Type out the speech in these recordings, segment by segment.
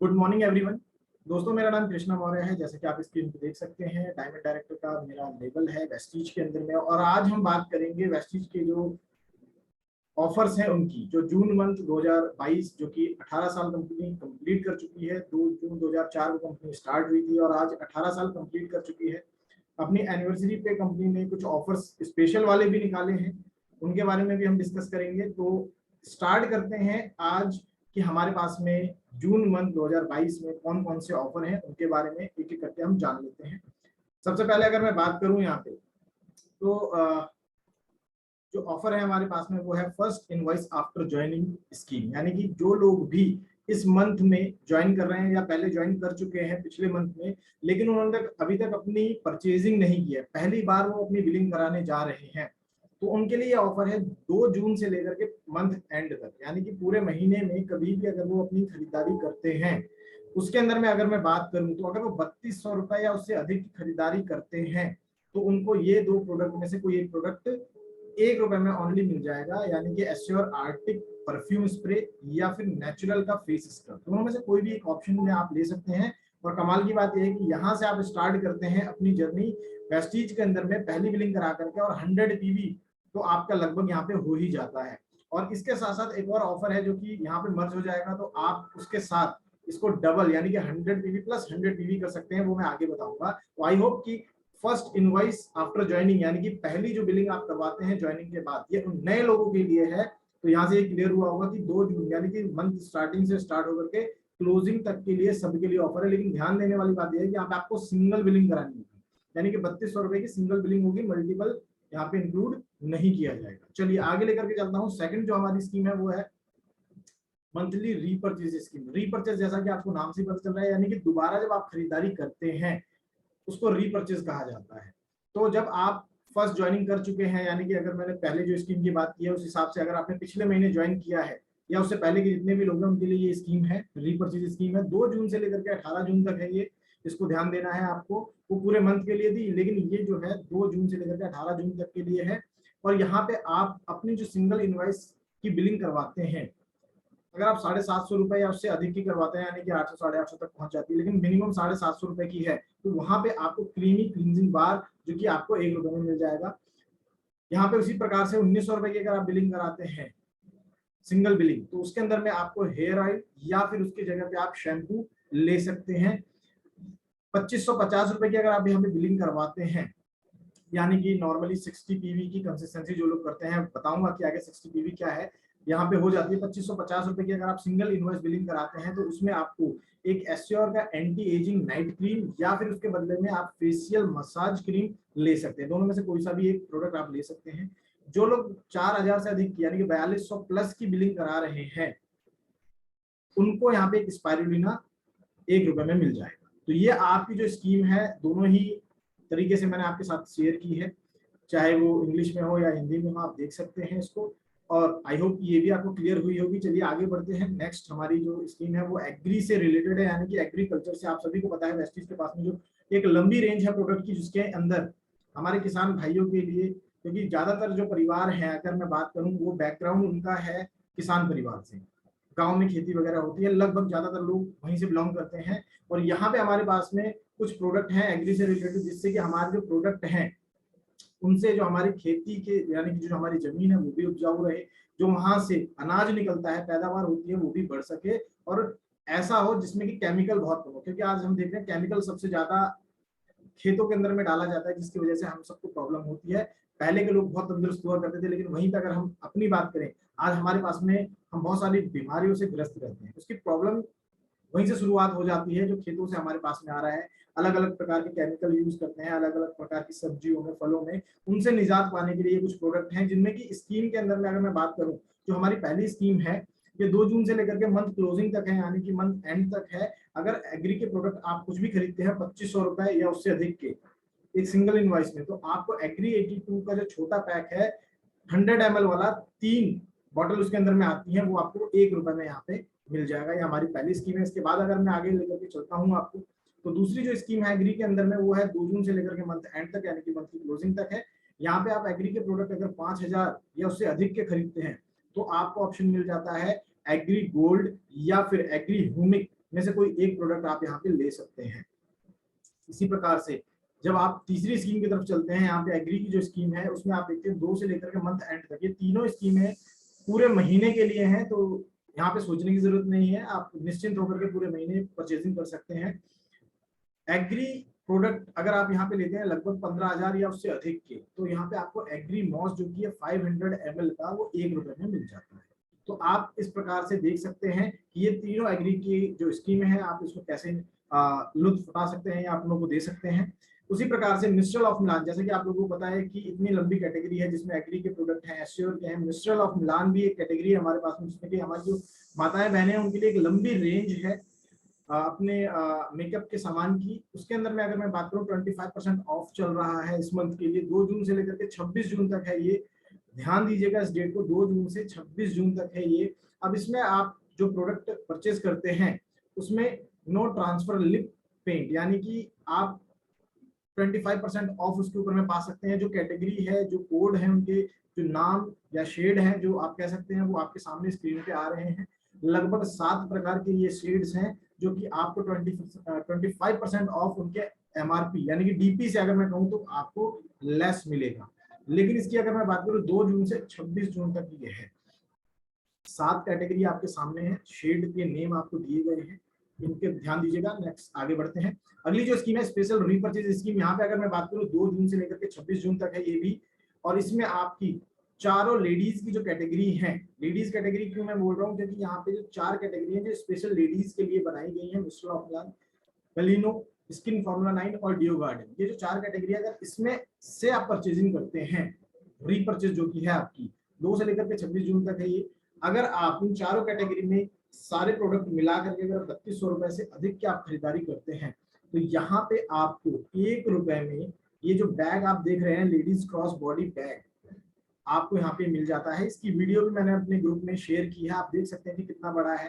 Good morning everyone. दोस्तों, मेरा नाम कृष्णा मौर्य है। जैसे कि आप स्क्रीन पे देख सकते हैं, डायमंड डायरेक्टर का मेरा लेवल है वेस्टीज के अंदर में। और आज हम बात करेंगे वेस्टीज के जो ऑफर्स हैं उनकी, जो जून मंथ 2022 जो कि 18 साल कंपनी कंप्लीट कर चुकी है। 2 जून 2004 को कंपनी स्टार्ट हुई थी और आज 18 साल कंप्लीट कर चुकी है। अपनी एनिवर्सरी पे कंपनी ने कुछ ऑफर्स स्पेशल वाले भी निकाले हैं, उनके बारे में भी हम डिस्कस करेंगे। तो स्टार्ट करते हैं आज कि हमारे पास में जून मंथ 2022 में कौन कौन से ऑफर हैं, उनके बारे में एक एक करके हम जान लेते हैं। सबसे पहले अगर मैं बात करूं यहाँ पे, तो जो ऑफर है हमारे पास में वो है first invoice after joining scheme. यानी कि जो लोग भी इस मंथ में ज्वाइन कर रहे हैं या पहले ज्वाइन कर चुके हैं पिछले मंथ में, लेकिन उन्होंने अभी तक अपनी परचेजिंग नहीं की है, पहली बार वो अपनी बिलिंग कराने जा रहे हैं, तो उनके लिए ऑफर है 2 जून से लेकर के मंथ एंड तक। यानी कि पूरे महीने में कभी भी अगर वो अपनी खरीदारी करते हैं, उसके अंदर में अगर मैं बात करूं तो अगर वो 3200 रुपए या उससे अधिक की खरीदारी करते हैं तो उनको ये 2 प्रोडक्ट में से कोई एक प्रोडक्ट 1 रुपए में ओनली मिल जाएगा। यानी कि एश्योर आर्टिक परफ्यूम स्प्रे या फिर नेचुरल का फेस स्क्रब, दोनों में से कोई भी एक ऑप्शन में आप ले सकते हैं। और कमाल की बात यह है कि यहाँ से आप स्टार्ट करते हैं अपनी जर्नी वेस्टीज के अंदर में पहली बिलिंग करा करके, और 100 पीवी तो आपका लगभग यहाँ पे हो ही जाता है। और इसके साथ साथ एक और ऑफर है जो कि यहाँ पे मर्ज हो जाएगा, तो आप उसके साथ इसको डबल यानी कि 100 पीवी प्लस 100 पीवी कर सकते हैं, वो मैं आगे बताऊंगा। तो आई होप कि फर्स्ट इनवॉइस आफ्टर ज्वाइनिंग यानी कि पहली जो बिलिंग आप करवाते हैं ज्वाइनिंग के बाद, ये उन नए लोगों के लिए है। तो यहाँ से ये क्लियर हुआ होगा कि 2 जून यानी कि मंथ स्टार्टिंग से स्टार्ट होकर के क्लोजिंग तक के लिए सबके लिए ऑफर है। लेकिन ध्यान देने वाली बात यह है कि यहाँ पे आपको सिंगल बिलिंग करानी होगी, यानी कि 3200 रुपए की सिंगल बिलिंग होगी, मल्टीपल यहाँ पे इंक्लूड नहीं किया जाएगा। चलिए आगे लेकर के चलता हूँ। सेकंड जो हमारी स्कीम है वो है मंथली रीपर्चेज स्कीम। रीपर्चेज जैसा कि आपको नाम से पता चल रहा है, यानी कि दोबारा जब आप खरीदारी करते हैं उसको रीपर्चेज कहा जाता है। तो जब आप फर्स्ट ज्वाइनिंग कर चुके हैं, यानी कि अगर मैंने पहले जो स्कीम की बात की है उस हिसाब से अगर आपने पिछले महीने ज्वाइन किया है या उससे पहले के जितने भी लोग हैं उनके लिए ये स्कीम है, रीपर्चेज स्कीम है। 2 जून से लेकर के 18 जून तक है ये, इसको ध्यान देना है आपको। वो पूरे मंथ के लिए थी, लेकिन ये जो है 2 जून से लेकर के 18 जून तक के लिए है। और यहाँ पे आप अपनी जो सिंगल इनवॉइस की बिलिंग करवाते हैं, अगर आप 750 रुपए या उससे अधिक की करवाते हैं, यानी कि 800 850 तक पहुंच जाती है, लेकिन मिनिमम 750 रुपए की है, तो वहां पे आपको क्रीमी क्लींजिंग बार जो कि आपको 1 रुपए में मिल जाएगा। यहाँ पे उसी प्रकार से 1900 रुपए की अगर आप बिलिंग कराते हैं सिंगल बिलिंग, तो उसके अंदर में आपको हेयर ऑयल या फिर उसकी जगह पे आप शैम्पू ले सकते हैं। 2550 रुपए की अगर आप यहाँ पे बिलिंग करवाते हैं, यानी कि नॉर्मली 60 पीवी की कंसिस्टेंसी जो लोग करते हैं, बताऊंगा कि आगे 60 पीवी क्या है, यहाँ पे हो जाती है 2550 रुपए की। अगर आप सिंगल इनवॉइस बिलिंग कराते हैं तो उसमें आपको एक एस्योर का एंटी एजिंग नाइट क्रीम या फिर उसके बदले में आप फेशियल मसाज क्रीम ले सकते हैं। दोनों में से कोई सा भी एक प्रोडक्ट आप ले सकते हैं। जो लोग 4000 से अधिक यानी कि 4200 प्लस की बिलिंग करा रहे हैं, उनको यहाँ पे एक स्पाइरुलिना 1 रुपए में मिल जाएगा। तो ये आपकी जो स्कीम है, दोनों ही तरीके से मैंने आपके साथ शेयर की है, चाहे वो इंग्लिश में हो या हिंदी में हो, आप देख सकते हैं इसको। और आई होप ये भी आपको क्लियर हुई होगी। चलिए आगे बढ़ते हैं। नेक्स्ट हमारी जो स्कीम है वो एग्री से रिलेटेड है, यानी कि एग्रीकल्चर से। आप सभी को पता है वेस्टीज के पास में जो एक लंबी रेंज है प्रोडक्ट की, जिसके अंदर हमारे किसान भाइयों के लिए, क्योंकि ज्यादातर जो परिवार है, अगर मैं बात करूं, वो बैकग्राउंड उनका है किसान परिवार से, गांव में खेती वगैरह होती है, लगभग ज्यादातर लोग वहीं से बिलोंग करते हैं। और यहाँ पे हमारे पास में कुछ प्रोडक्ट हैं एग्री से रिलेटेड, जिससे कि हमारे जो प्रोडक्ट हैं उनसे जो हमारी खेती के यानी कि जो हमारी जमीन है वो भी उपजाऊ रहे, जो वहां से अनाज निकलता है, पैदावार होती है, वो भी बढ़ सके। और ऐसा हो जिसमें कि केमिकल बहुत कम हो, क्योंकि आज हम देख रहे हैं केमिकल सबसे ज्यादा खेतों के अंदर में डाला जाता है, जिसकी वजह से हम सबको प्रॉब्लम होती है। पहले के लोग बहुत तंदुरुस्त हुआ करते थे, लेकिन वहीं पर अगर हम अपनी बात करें, आज हमारे पास में हम बहुत सारी बीमारियों से ग्रस्त रहते हैं। उसकी प्रॉब्लम वहीं से शुरुआत हो जाती है, जो खेतों से हमारे पास में आ रहा है। अलग अलग प्रकार के केमिकल यूज करते हैं, अलग अलग प्रकार की सब्जियों में, फलों में, उनसे निजात पाने के लिए कुछ प्रोडक्ट हैं, जिनमें की स्कीम के अंदर में अगर मैं बात करूं, जो हमारी पहली स्कीम है ये 2 जून से लेकर के मंथ क्लोजिंग तक है, यानी कि मंथ एंड तक है। अगर एग्री के प्रोडक्ट आप कुछ भी खरीदते हैं 2500 रुपए या उससे अधिक के एक सिंगल इनवॉइस में, तो आपको एग्री 82 का जो छोटा पैक है 100 ml वाला, 3 बॉटल उसके अंदर में आती है, वो आपको 1 रुपए में यहाँ पे मिल जाएगा। ये हमारी पहली स्कीम है। इसके बाद अगर मैं आगे लेकर के चलता हूँ आपको, तो दूसरी जो स्कीम है एग्री के अंदर में वो है 2 जून से लेकर के मंथ एंड तक, यानी कि मंथ की क्लोजिंग तक है। यहाँ पे आप एग्री के प्रोडक्ट अगर 5000 या उससे अधिक के खरीदते हैं तो आपको ऑप्शन मिल जाता है एग्री गोल्ड या फिर एग्री ह्यूमिक में से कोई एक प्रोडक्ट आप यहाँ पे ले सकते हैं। इसी प्रकार से जब आप तीसरी स्कीम की तरफ चलते हैं, यहाँ पे एग्री की जो स्कीम है उसमें आप देखते हैं 2 से लेकर के मंथ एंड तक, ये तीनों स्कीमें पूरे महीने के लिए हैं, तो यहाँ पे सोचने की जरूरत नहीं है, आप निश्चिंत होकर के पूरे महीने परचेजिंग कर सकते हैं। एग्री प्रोडक्ट अगर आप यहाँ पे लेते हैं लगभग 15,000 या उससे अधिक के, तो यहाँ पे आपको एग्री मॉस जो कि है 500 ml का, वो ₹1 में मिल जाता है। तो आप इस प्रकार से देख सकते हैं कि ये तीनों एग्री की जो स्कीम है आप इसको कैसे लुत्फ उठा सकते हैं या आप लोगों को दे सकते हैं। उसी प्रकार से मिस्ट्रल ऑफ मिलान, जैसे कि आप लोगों को पता है कि इतनी लंबी कैटेगरी है जिसमें एग्री के प्रोडक्ट हैं, एश्योर के हैं, मिस्ट्रल ऑफ मिलान भी एक कैटेगरी है हमारे पास में, जिसमें कि हमारी जो माताएं बहनें हैं उनके लिए एक लंबी रेंज है अपने मेकअप के सामान की। उसके अंदर में अगर मैं बात करूं 25% ऑफ चल रहा है इस मंथ के लिए, 2 जून से लेकर के 26 जून तक है ये। ध्यान दीजिएगा इस डेट को, 2 जून से 26 जून तक है ये। अब इसमें आप जो प्रोडक्ट परचेज करते हैं उसमें नो ट्रांसफर लिप पेंट, यानी कि आप 25% ऑफ उसके ऊपर में पा सकते हैं। जो कैटेगरी है, जो कोड है, उनके जो नाम या शेड है जो आप कह सकते हैं, वो आपके सामने स्क्रीन पे आ रहे हैं। लगभग 7 प्रकार के ये शेड्स हैं जो कि आपको 25% ऑफ उनके एमआरपी यानी कि डीपी से अगर मैं कहूँ तो आपको लेस मिलेगा। लेकिन इसकी अगर मैं बात करूँ 2 जून से 26 जून तक ये है। 7 कैटेगरी आपके सामने है, शेड के नेम आपको दिए गए हैं, इनके ध्यान दीजिएगा। नेक्स्ट आगे बढ़ते हैं। अगली जो स्कीम है स्पेशल रीपर्चेज स्कीम, यहाँ पे अगर मैं बात करूँ 2 जून से लेकर के 26 जून तक है ये भी। और इसमें आपकी चारों लेडीज की जो कैटेगरी है, लेडीज कैटेगरी क्यों मैं बोल रहा हूँ, क्योंकि यहाँ पे जो 4 कैटेगरी है जो स्पेशल लेडीज के लिए बनाई गई है, mister of Milan, बेलिनो, skin formula 9 और डियो गार्डन, ये जो 4 कैटेगरी है, अगर इसमें से आप परचेजिंग करते हैं, रीपर्चेज जो की है आपकी 2 से लेकर के 26 जून तक है ये। अगर आप इन चारों कैटेगरी में सारे प्रोडक्ट मिला करके अगर 3200 रुपए से अधिक की आप खरीदारी करते हैं, तो यहाँ पे आपको ₹1 में ये जो बैग आप देख रहे हैं, लेडीज क्रॉस बॉडी बैग, आपको यहाँ पे मिल जाता है। इसकी वीडियो भी मैंने अपने ग्रुप में शेयर की है, आप देख सकते हैं कि कितना बड़ा है,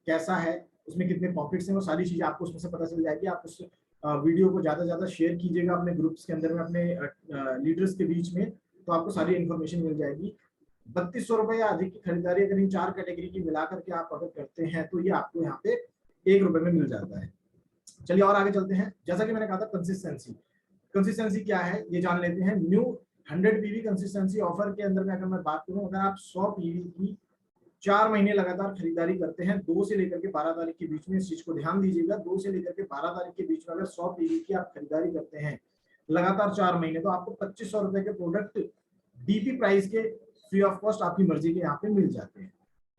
कैसा है, उसमें कितने पॉकेट्स हैं, वो सारी चीजें आपको उसमें से पता चल जाएगी। आप उस वीडियो को ज्यादा से ज्यादा शेयर कीजिएगा अपने ग्रुप्स के अंदर में, अपने लीडर्स के बीच में, तो आपको सारी इन्फॉर्मेशन मिल जाएगी। 3200 रुपए या अधिक की खरीदारी अगर इन 4 कैटेगरी की मिला करके आप अगर करते हैं तो ये आपको यहाँ पे ₹1 में मिल जाता है। चलिए और आगे चलते हैं। जैसा कि मैंने कहा था कंसिस्टेंसी, कंसिस्टेंसी क्या है ये जान लेते हैं। न्यू 100 पीवी कंसिस्टेंसी ऑफर के अंदर में अगर मैं बात करूं, अगर आप 100 पीवी की 4 महीने लगातार खरीदारी करते हैं 2 से लेकर के 12 तारीख के बीच में, इस चीज को ध्यान दीजिएगा, 2 से लेकर के 12 तारीख के बीच में अगर 100 पीवी की आप खरीदारी करते हैं लगातार 4 महीने, तो आपको 2500 रुपए के प्रोडक्ट डीपी प्राइस के फ्री ऑफ कॉस्ट आपकी मर्जी के यहाँ पे मिल जाते हैं।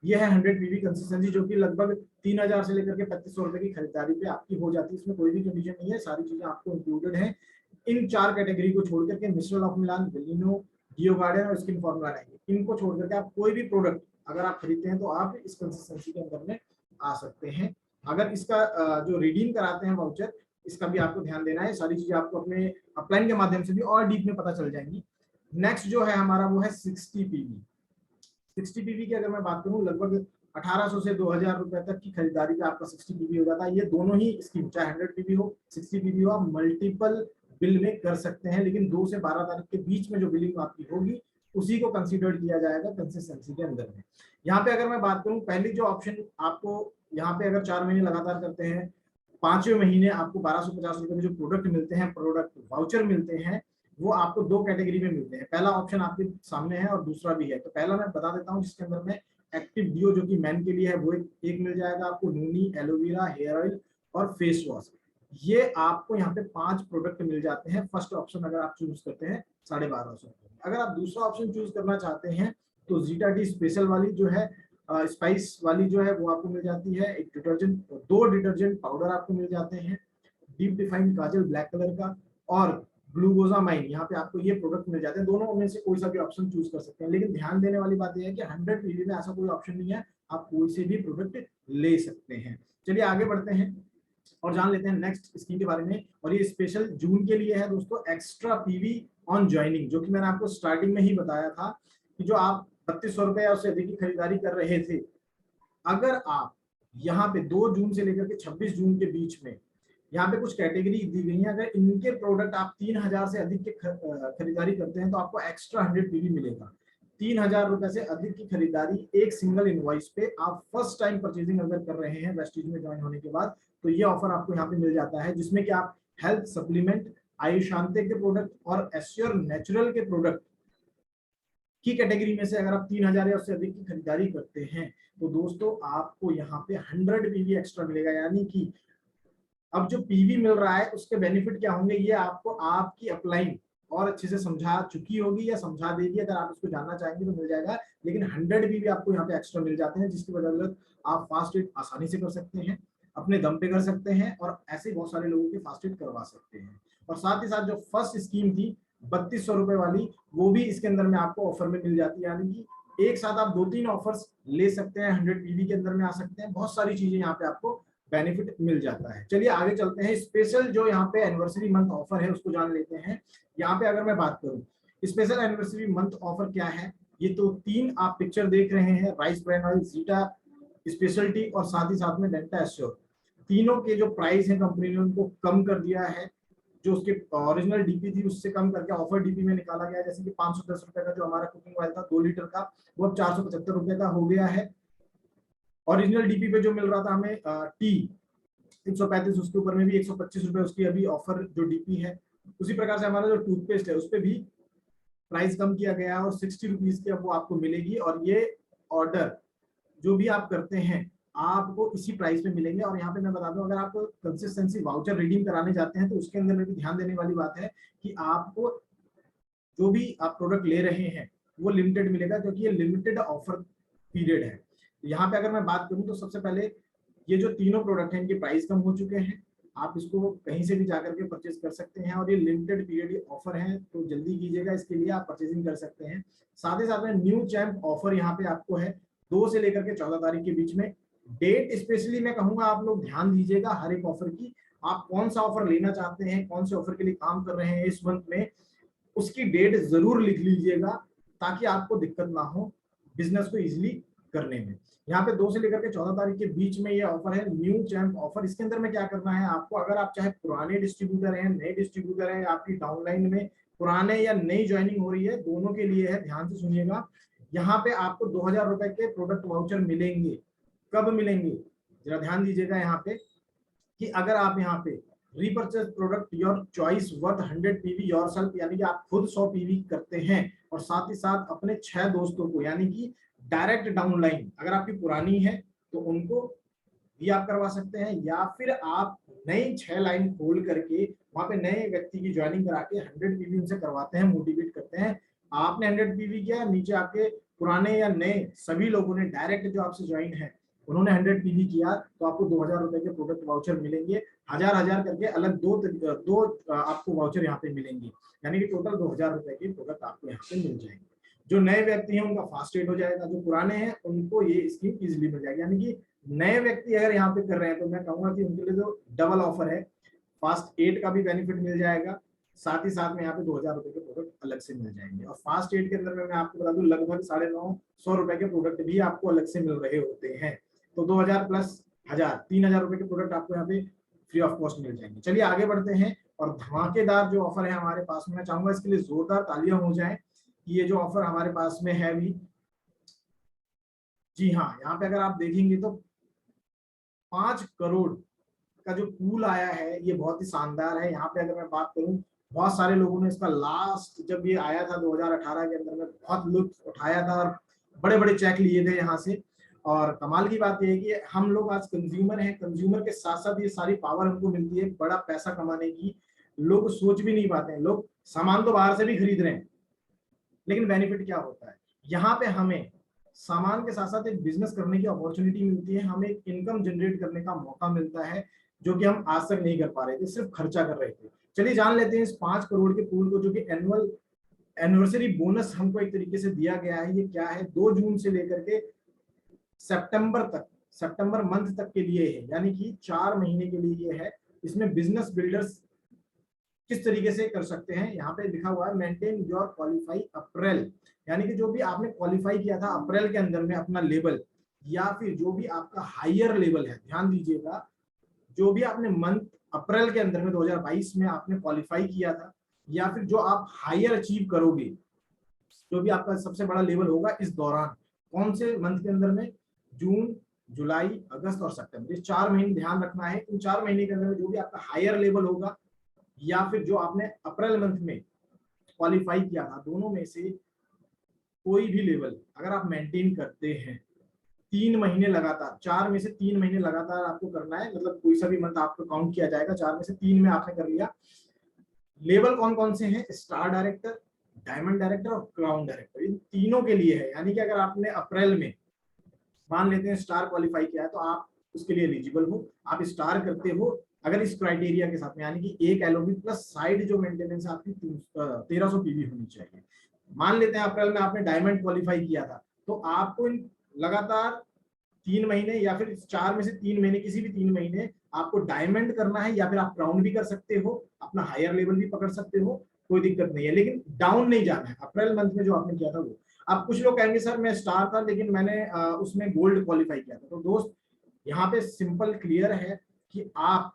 यह है 100 पीवी कंसिस्टेंसी, जो कि लगभग 3000 से लेकर के 2500 रुपए की खरीदारी पे आपकी हो जाती है। इसमें कोई भी कंडीशन नहीं है, सारी चीजें आपको इंक्लूडेड है। इन 4 कैटेगरी को छोड़ करके, मिस्टर ऑफ मिलान, बेलिनो, डियो गार्डन और स्किन फॉर्मूला 9, इनको छोड़ करके आप कोई भी प्रोडक्ट अगर आप खरीदते हैं तो आप इस कंसिस्टेंसी के अंदर में आ सकते हैं। अगर इसका जो रिडीम कराते हैं वाउचर, इसका भी आपको ध्यान देना है। सारी चीजें आपको अपने अपलाइन के माध्यम से भी और डीप में पता चल जाएंगी। नेक्स्ट जो है हमारा वो है 60 पीवी। 60 पीवी की अगर मैं बात करूं, लगभग 1800 से 2000 रुपए तक की खरीदारी पे आपका 60 पीवी हो जाता है। ये दोनों ही स्कीम, चाहे 100 पीवी हो, 60 पीवी हो, आप मल्टीपल बिल में कर सकते हैं, लेकिन 2 से 12 तारीख के बीच में जो बिलिंग आपकी होगी उसी को कंसीडर किया जाएगा कंसिस्टेंसी के अंदर में। यहाँ पे अगर मैं बात करूं, पहली जो ऑप्शन आपको यहाँ पे अगर 4 महीने लगातार करते हैं, 5वें महीने आपको 1250 रुपए में जो प्रोडक्ट मिलते हैं, प्रोडक्ट वाउचर मिलते हैं, वो आपको 2 कैटेगरी में मिलते हैं। पहला ऑप्शन आपके सामने है और दूसरा भी है। तो पहला मैं बता देता हूँ, जिसके अंदर में एक्टिव डियो जो कि मैन के लिए है, वो एक मिल जाएगा आपको, नूनी, एलोवेरा, हेयर ऑयल और फेस वॉश। ये आपको यहाँ पे 5 प्रोडक्ट मिल जाते हैं। फर्स्ट ऑप्शन अगर आप चूज करते हैं 1250। अगर आप दूसरा ऑप्शन चूज करना चाहते हैं तो जीटा टी स्पेशल वाली जो है, स्पाइस वाली जो है, वो आपको मिल जाती है। एक डिटर्जेंट, 2 डिटर्जेंट पाउडर आपको मिल जाते हैं, डीप डिफाइंड काजल ब्लैक कलर का और ग्लूकोजामाइन, यहाँ पे आपको ये प्रोडक्ट मिल जाते हैं। दोनों में से कोई सा भी ऑप्शन चूज कर सकते हैं, लेकिन ध्यान देने वाली बात यह है कि 100 पीवी में ऐसा कोई ऑप्शन नहीं है, आप कोई से भी प्रोडक्ट ले सकते हैं। चलिए आगे बढ़ते हैं और जान लेते हैं नेक्स्ट स्कीम के बारे में। और ये स्पेशल जून के लिए है दोस्तों, एक्स्ट्रा पीवी ऑन ज्वाइनिंग, जो कि मैंने आपको स्टार्टिंग में ही बताया था कि जो आप 3200 रुपए या उससे अधिक की खरीदारी कर रहे थे, अगर आप यहाँ पे 2 जून से लेकर के 26 जून के बीच में यहाँ पे कुछ कैटेगरी दी गई है, अगर इनके प्रोडक्ट आप 3000 से अधिक के खरीदारी करते हैं तो आपको एक्स्ट्रा 100 पीवी मिलेगा। 3,000 रुपए से अधिक की खरीदारी एक सिंगल इनवॉइस पे, आप फर्स्ट टाइम परचेजिंग अगर कर रहे हैं वेस्टीज में ज्वाइन होने के बाद, तो ये ऑफर आपको यहाँ पे मिल जाता है, जिसमें कि आप हेल्थ सप्लीमेंट, आयुषांते के प्रोडक्ट और एश्योर नेचुरल के प्रोडक्ट की कैटेगरी में से अगर आप 3,000 या उससे अधिक की खरीदारी करते हैं, तो दोस्तों आपको यहाँ पे 100 पीवी एक्स्ट्रा मिलेगा। यानी कि अब जो पीवी मिल रहा है उसके बेनिफिट क्या होंगे, ये आपको आपकी अपलाइन और अच्छे से समझा चुकी होगी या समझा देगी, अगर आप इसको जानना चाहेंगे तो मिल जाएगा। लेकिन 100 पीवी आपको यहाँ पे एक्स्ट्रा मिल जाते हैं, जिसकी बदौलत आप फास्ट एड आसानी से कर सकते हैं, अपने दम पे कर सकते हैं, और ऐसे बहुत सारे लोगों के फास्ट एड करवा सकते हैं। और साथ ही साथ जो फर्स्ट स्कीम थी 3200 रुपए वाली, वो भी इसके अंदर में आपको ऑफर में मिल जाती है। यानी कि एक साथ आप 2-3 ऑफर्स ले सकते हैं, 100 पीवी के अंदर में आ सकते हैं, बहुत सारी चीजें यहाँ पे आपको बेनिफिट मिल जाता है। चलिए आगे चलते हैं, स्पेशल जो यहाँ पे एनिवर्सरी मंथ ऑफर है उसको जान लेते हैं। यहाँ पे अगर मैं बात करूं स्पेशल एनिवर्सरी मंथ ऑफर क्या है, ये तो 3 आप पिक्चर देख रहे हैं, rice brand oil, zeta speciality और साथ ही साथ में डेल्टा एश्योर, तीनों के जो प्राइस है कंपनी ने उनको कम कर दिया है। जो उसके ओरिजिनल डीपी थी उससे कम करके ऑफर डीपी में निकाला गया है। जैसे कि 510 रुपए का जो हमारा कुकिंग ऑयल था 2 लीटर का, वो अब 475 रुपए का हो गया है। ओरिजिनल डीपी पे जो मिल रहा था हमें टी 135, उसके ऊपर में भी 125 रुपए उसकी अभी ऑफर जो डीपी है। उसी प्रकार से हमारा जो टूथपेस्ट है उस पर भी प्राइस कम किया गया है और 60 रुपीज की अब वो आपको मिलेगी। और ये ऑर्डर जो भी आप करते हैं आपको इसी प्राइस पे मिलेंगे। और यहाँ पे मैं बता दूं, अगर आप कंसिस्टेंसी वाउचर रिडीम कराने जाते हैं तो उसके अंदर में भी ध्यान देने वाली बात है कि आपको जो भी आप प्रोडक्ट ले रहे हैं वो लिमिटेड मिलेगा, क्योंकि ये लिमिटेड ऑफर पीरियड है। यहाँ पे अगर मैं बात करूं तो सबसे पहले ये जो तीनों प्रोडक्ट हैं इनके प्राइस कम हो चुके हैं, आप इसको कहीं से भी जाकर के परचेज कर सकते हैं, और ये लिमिटेड पीरियड ऑफर है, तो जल्दी कीजिएगा, इसके लिए आप परचेजिंग कर सकते हैं। साथ ही साथ में न्यू चैम्प ऑफर यहाँ पे आपको है 2 से लेकर के 14 तारीख के बीच में। डेट स्पेशली मैं कहूंगा आप लोग ध्यान दीजिएगा हर एक ऑफर की, आप कौन सा ऑफर लेना चाहते हैं, कौन से ऑफर के लिए काम कर रहे हैं इस मंथ में, उसकी डेट जरूर लिख लीजिएगा, ताकि आपको दिक्कत ना हो बिजनेस को इजीली करने में। यहाँ पे 2 से लेकर के 14 तारीख के बीच में ये ऑफर है, न्यू चैम्प ऑफर। इसके अंदर में क्या करना है आपको, अगर आप चाहे पुराने डिस्ट्रीब्यूटर हैं, नए डिस्ट्रीब्यूटर हैं, आपकी डाउनलाइन में पुराने या नई ज्वाइनिंग हो रही है, दोनों के लिए है, ध्यान से सुनिएगा। यहाँ पे आपको 2,000 रुपए के प्रोडक्ट वाउचर मिलेंगे। कब मिलेंगे, जरा ध्यान दीजिएगा यहाँ पे, कि अगर आप यहाँ पे repurchase product your choice worth 100 PV yourself, यानी कि आप खुद 100 पीवी करते हैं और साथ ही साथ अपने 6 दोस्तों को, यानी कि डायरेक्ट डाउनलाइन अगर आपकी पुरानी है तो उनको भी आप करवा सकते हैं, या फिर आप नई 6 लाइन खोल करके वहां पे नए व्यक्ति की ज्वाइनिंग करा के 100 पीवी उनसे करवाते हैं, मोटिवेट करते हैं। आपने 100 पीवी किया, नीचे आपके पुराने या नए सभी लोगों ने डायरेक्ट जो आपसे ज्वाइन है उन्होंने 100 पीवी किया, तो आपको 2,000 रुपए के प्रोडक्ट वाउचर मिलेंगे। हजार करके अलग दो आपको वाउचर यहाँ पे मिलेंगे, यानी कि टोटल 2,000 रुपए के प्रोडक्ट आपको यहाँ पे मिल जाएंगे। जो नए व्यक्ति हैं उनका फास्ट एड हो जाएगा, जो पुराने हैं उनको ये स्कीम इजिली मिल जाएगी। यानी कि नए व्यक्ति अगर यहाँ पे कर रहे हैं तो मैं कहूंगा कि उनके लिए जो डबल ऑफर है, फास्ट एड का भी बेनिफिट मिल जाएगा, साथ ही साथ में यहाँ पे 2,000 रुपए के प्रोडक्ट अलग से मिल जाएंगे। और फास्ट एड के अंदर में मैं आपको बता दूं लगभग 950 रुपए के प्रोडक्ट भी आपको अलग से मिल रहे होते हैं। तो 2,000 प्लस 1,000 3,000 रुपए के प्रोडक्ट आपको यहाँ पे फ्री ऑफ कॉस्ट मिल जाएंगे। चलिए आगे बढ़ते हैं, और धमाकेदार जो ऑफर है हमारे पास में, मैं चाहूंगा इसके लिए जोरदार तालियां हो जाएं कि ये जो ऑफर हमारे पास में है अभी, जी हाँ, यहाँ पे अगर आप देखेंगे तो 5 करोड़ का जो पूल आया है ये बहुत ही शानदार है। यहाँ पे अगर मैं बात करूं, बहुत सारे लोगों ने इसका लास्ट जब ये आया था 2018 के अंदर में बहुत लुत्फ उठाया था और बड़े बड़े चेक लिए थे यहाँ से। और कमाल की बात यह है कि हम लोग आज कंज्यूमर हैं, कंज्यूमर के साथ साथ ये सारी पावर हमको मिलती है बड़ा पैसा कमाने की। लोग सोच भी नहीं पाते हैं, लोग सामान तो बाहर से भी खरीद रहे हैं, लेकिन बेनिफिट क्या होता है, यहाँ पे हमें सामान के साथ साथ एक बिजनेस करने की अपॉर्चुनिटी मिलती है, हमें एक इनकम जनरेट करने का मौका मिलता है, जो कि हम आज तक नहीं कर पा रहे थे, सिर्फ खर्चा कर रहे थे। चलिए जान लेते हैं इस 5 करोड़ के पूल को, जो कि एनुअल एनिवर्सरी बोनस हमको एक तरीके से दिया गया है। ये क्या है, 2 जून से लेकर के सितंबर तक, सितंबर मंथ तक के लिए है, यानी कि 4 महीने के लिए ये है। इसमें बिजनेस बिल्डर्स किस तरीके से कर सकते हैं, यहाँ पे लिखा हुआ है मेंटेन योर क्वालिफाई अप्रैल, यानी कि जो भी आपने क्वालिफाई किया था अप्रैल के अंदर में अपना लेवल, या फिर जो भी आपका हायर लेवल है, ध्यान दीजिएगा, जो भी आपने मंथ अप्रैल के अंदर में 2022 में आपने क्वालिफाई किया था, या फिर जो आप हायर अचीव करोगे जो भी आपका सबसे बड़ा लेवल होगा इस दौरान, कौन से मंथ के अंदर में, जून, जुलाई, अगस्त और सितंबर, ये 4 महीने ध्यान रखना है। इन 4 महीने के अंदर में जो भी आपका हायर लेवल होगा या फिर जो आपने अप्रैल मंथ में क्वालिफाई किया था, दोनों में से कोई भी लेवल अगर आप मेंटेन करते हैं 3 महीने लगातार, 4 में से 3 महीने लगातार आपको करना है, मतलब कोई सा भी मंथ आपको काउंट किया जाएगा, 4 में से 3 में आपने कर लिया। लेवल कौन कौन से हैं, स्टार डायरेक्टर, डायमंड डायरेक्टर और क्राउन डायरेक्टर, इन तीनों के लिए है। यानी कि अगर आपने अप्रैल में मान लेते हैं स्टार क्वालिफाई किया है तो आप उसके लिए एलिजिबल हो, आप स्टार करते हो अगर इस क्राइटेरिया के साथ में, यानी कि एक एलओबी प्लस साइड जो मेंटेनेंस आपकी 1300 पीवी होनी चाहिए। मान लेते हैं अप्रैल में आपने डायमंड क्वालिफाई किया था, तो आपको इन लगातार 3 महीने या फिर 4 में से 3 महीने, किसी भी 3 महीने आपको डायमंड करना है, या फिर आप क्राउन भी कर सकते हो, अपना हायर लेवल भी पकड़ सकते हो, कोई दिक्कत नहीं है, लेकिन डाउन नहीं जाना है अप्रैल मंथ में जो आपने किया था वो। अब कुछ लोग कहेंगे सर मैं स्टार था लेकिन मैंने उसमें गोल्ड क्वालिफाई किया था, तो दोस्त यहाँ पे सिंपल क्लियर है कि आप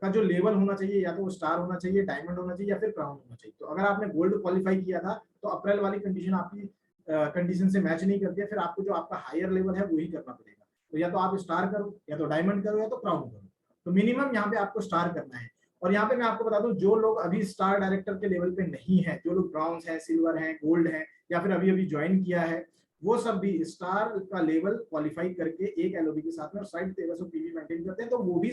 का जो लेवल होना चाहिए या तो वो स्टार होना चाहिए, डायमंड होना चाहिए या फिर क्राउन होना चाहिए। तो अगर आपने गोल्ड क्वालिफाई किया था तो अप्रैल वाली कंडीशन आपकी कंडीशन से मैच नहीं करती है, फिर आपको जो आपका हायर लेवल है वही करना पड़ेगा। तो या तो आप स्टार करो, या तो डायमंड करो, या तो क्राउन करो। तो मिनिमम यहाँ पे आपको स्टार करना है। और यहाँ पे मैं आपको बता दूं, जो लोग अभी स्टार डायरेक्टर के लेवल पे नहीं है, जो लोग ब्राउन्स हैं, सिल्वर हैं, गोल्ड हैं, या फिर अभी अभी ज्वाइन किया है, वो सब भी स्टार का लेवल क्वालिफाई करके एक एलओबी के साथ में और साइड 1300 पीवी मेंटेन करते हैं, तो वो भी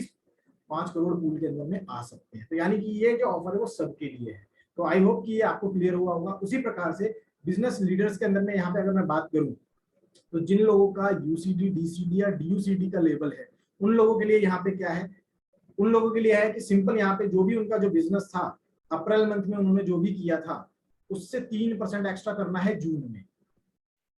5 करोड़ पूल के अंदर में आ सकते हैं। तो यानी कि ये जो ऑफर है वो सबके लिए है। तो आई होप कि ये आपको क्लियर हुआ होगा। उसी प्रकार से बिजनेस लीडर्स के अंदर में यहाँ पे अगर मैं बात करूं, तो जिन लोगों का यूसीडी, डीसीडी या डीयूसीडी का लेवल है, उन लोगों के लिए यहाँ पे क्या है, उन लोगों के लिए है कि सिंपल यहाँ पे जो भी उनका जो बिजनेस था अप्रैल मंथ में उन्होंने जो भी किया था उससे 3% एक्स्ट्रा करना है जून में।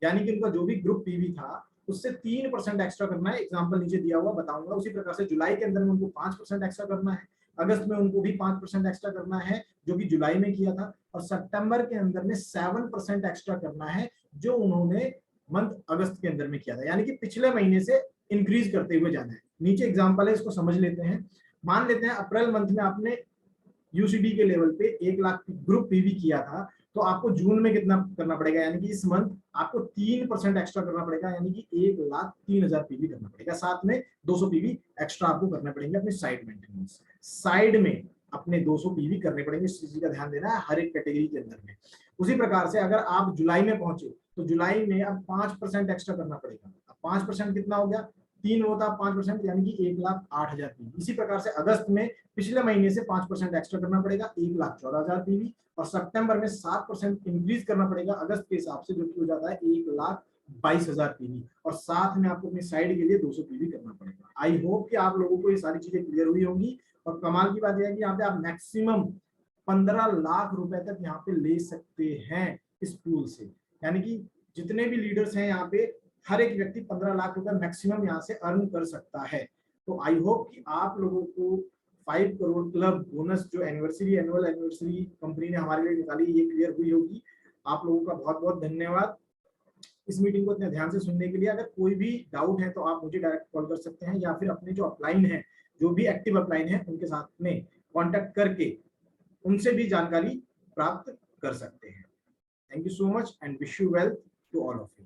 यानी कि उनका जो भी ग्रुप पीवी था उससे 3% एक्स्ट्रा करना है। एग्जांपल नीचे दिया हुआ बताऊंगा। उसी प्रकार से जुलाई के अंदर में उनको 5% एक्स्ट्रा करना है, अगस्त में उनको भी 5% एक्स्ट्रा करना है जो कि जुलाई में किया था, और सितंबर के अंदर में 7% एक्स्ट्रा करना है जो उन्होंने मंथ अगस्त के अंदर में किया था। यानी कि पिछले महीने से इंक्रीज करते हुए जाना है। नीचे एग्जाम्पल है, इसको समझ लेते हैं। मान लेते हैं अप्रैल मंथ में आपने यूसीडी के लेवल पे 1 लाख ग्रुप पीवी किया था, तो आपको जून में कितना करना पड़ेगा, यानी कि इस मंथ आपको 3% एक्स्ट्रा करना पड़ेगा, यानी कि 1,03,000 पीवी करना पड़ेगा। साथ में 200 पीवी एक्स्ट्रा आपको करने पड़ेंगे अपने साइड मेंटेनेंस, साइड में अपने 200 पीवी करने पड़ेंगे। इस चीज का ध्यान देना है हर एक कैटेगरी के अंदर में। उसी प्रकार से अगर आप जुलाई में पहुंचे तो जुलाई में अब 5% एक्स्ट्रा करना पड़ेगा। अब 5% कितना हो गया, 3 होता 5%, यानी कि 1,08,000 पीवी। इसी प्रकार से अगस्त में पिछले महीने से 5% एक्स्ट्रा करना पड़ेगा, 1,14,000 पीवी, और सितंबर में 7% इंक्रीज करना पड़ेगा अगस्त के हिसाब से, जो कि हो जाता है 1,22,000 पीवी, और साथ में आपको अपनी साइड के लिए 200 पीवी करना पड़ेगा। आई होप कि आप लोगों को ये सारी चीजें क्लियर हुई होंगी। और कमाल की बात यह है कि यहाँ पे आप मैक्सिमम 15 लाख रुपए तक यहाँ पे ले सकते हैं इस पूल से। यानी कि जितने भी लीडर्स हैं यहाँ पे, हर एक व्यक्ति 15 लाख रुपए मैक्सिमम यहाँ से अर्न कर सकता है। तो आई होप कि आप लोगों को 5 करोड़ क्लब बोनस जो एनुअल एनिवर्सरी कंपनी ने हमारे लिए निकाली, ये क्लियर हुई होगी। आप लोगों का बहुत बहुत धन्यवाद इस मीटिंग को इतने ध्यान से सुनने के लिए। अगर कोई भी डाउट है तो आप मुझे डायरेक्ट कॉल कर सकते हैं, या फिर अपने जो अपलाइन है, जो भी एक्टिव अपलाइन है, उनके साथ में कॉन्टेक्ट करके उनसे भी जानकारी प्राप्त कर सकते हैं। Thank you so much and wish you well to all of you.